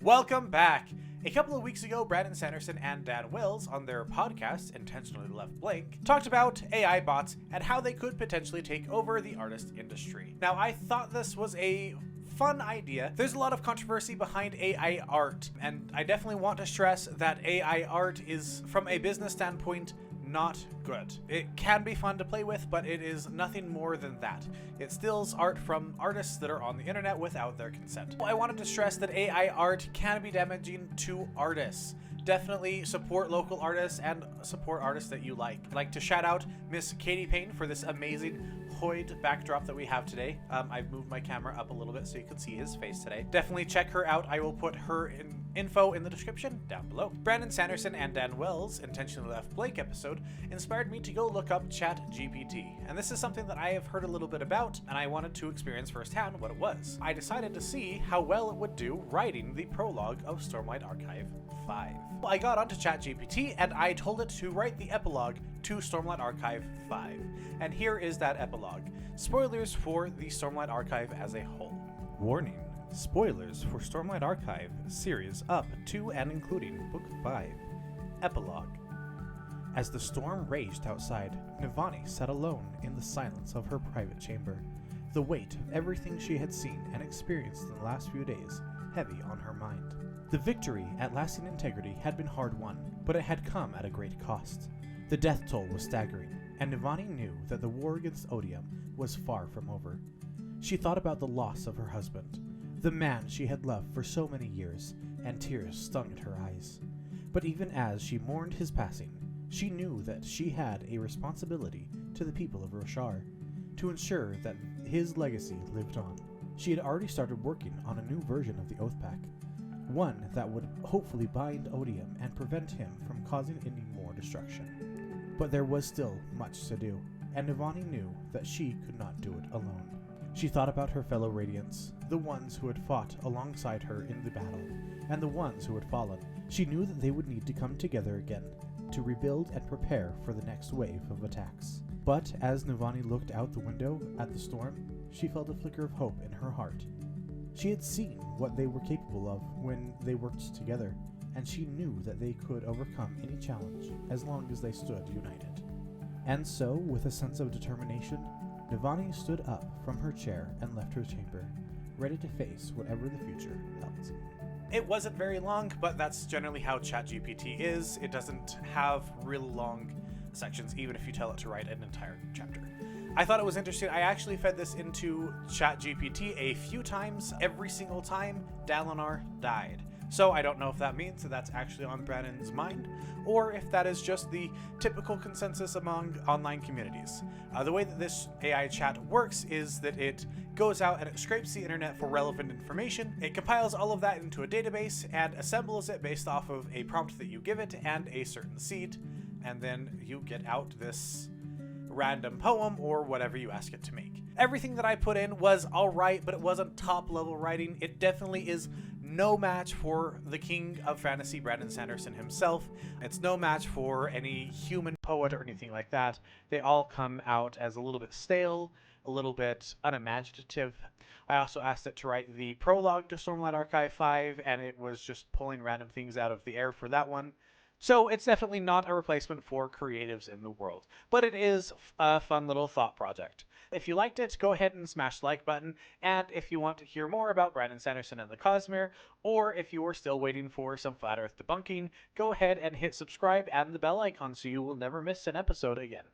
Welcome back! A couple of weeks ago, Brandon Sanderson and Dan Wills, on their podcast, Intentionally Left Blank, talked about AI bots and how they could potentially take over the artist industry. Now, I thought this was a fun idea. There's a lot of controversy behind AI art, and I definitely want to stress that AI art is, from a business standpoint, not good. It can be fun to play with, but it is nothing more than that. It steals art from artists that are on the internet without their consent. I wanted to stress that AI art can be damaging to artists. Definitely support local artists and support artists that you like. I'd like to shout out Miss Payne for this amazing Hoid backdrop that we have today. I've moved my camera up a little bit so you can see his face today. Definitely check her out. I will put her info in the description down below. Brandon Sanderson and Dan Wells' Intentionally Left Blank episode inspired me to go look up ChatGPT. And this is something that I have heard a little bit about, and I wanted to experience firsthand what it was. I decided to see how well it would do writing the prologue of Stormlight Archive 5. I got onto ChatGPT and I told it to write the epilogue to Stormlight Archive 5. And here is that epilogue. Spoilers for the Stormlight Archive as a whole. Warning. Spoilers for Stormlight Archive series up to and including Book 5. Epilogue. As the storm raged outside, Navani sat alone in the silence of her private chamber, the weight of everything she had seen and experienced in the last few days heavy on her mind. The victory at lasting integrity had been hard won, but it had come at a great cost. The death toll was staggering, and Navani knew that the war against Odium was far from over. She thought about the loss of her husband, the man she had loved for so many years, and tears stung at her eyes. But even as she mourned his passing, she knew that she had a responsibility to the people of Roshar, to ensure that his legacy lived on. She had already started working on a new version of the Oath Pack, one that would hopefully bind Odium and prevent him from causing any more destruction. But there was still much to do, and Navani knew that she could not do it alone. She thought about her fellow Radiants, the ones who had fought alongside her in the battle, and the ones who had fallen. She knew that they would need to come together again, to rebuild and prepare for the next wave of attacks. But as Navani looked out the window at the storm, she felt a flicker of hope in her heart. She had seen what they were capable of when they worked together, and she knew that they could overcome any challenge as long as they stood united. And so, with a sense of determination, Navani stood up from her chair and left her chamber, ready to face whatever the future held. It wasn't very long, but that's generally how ChatGPT is. It doesn't have really long sections, even if you tell it to write an entire chapter. I thought it was interesting. I actually fed this into ChatGPT a few times. Every single time, Dalinar died. So I don't know if that means that that's actually on Brandon's mind, or if that is just the typical consensus among online communities. The way that this AI chat works is that it goes out and it scrapes the internet for relevant information. It compiles all of that into a database and assembles it based off of a prompt that you give it and a certain seed, and then you get out this random poem or whatever you ask it to make. Everything that I put in was alright, but it wasn't top level writing. It definitely is no match for the king of fantasy, Brandon Sanderson himself. It's no match for any human poet or anything like that. They all come out as a little bit stale, a little bit unimaginative. I also asked it to write the prologue to Stormlight Archive 5, and it was just pulling random things out of the air for that one. So it's definitely not a replacement for creatives in the world, but it is a fun little thought project. If you liked it, go ahead and smash the like button, and if you want to hear more about Brandon Sanderson and the Cosmere, or if you are still waiting for some Flat Earth debunking, go ahead and hit subscribe and the bell icon so you will never miss an episode again.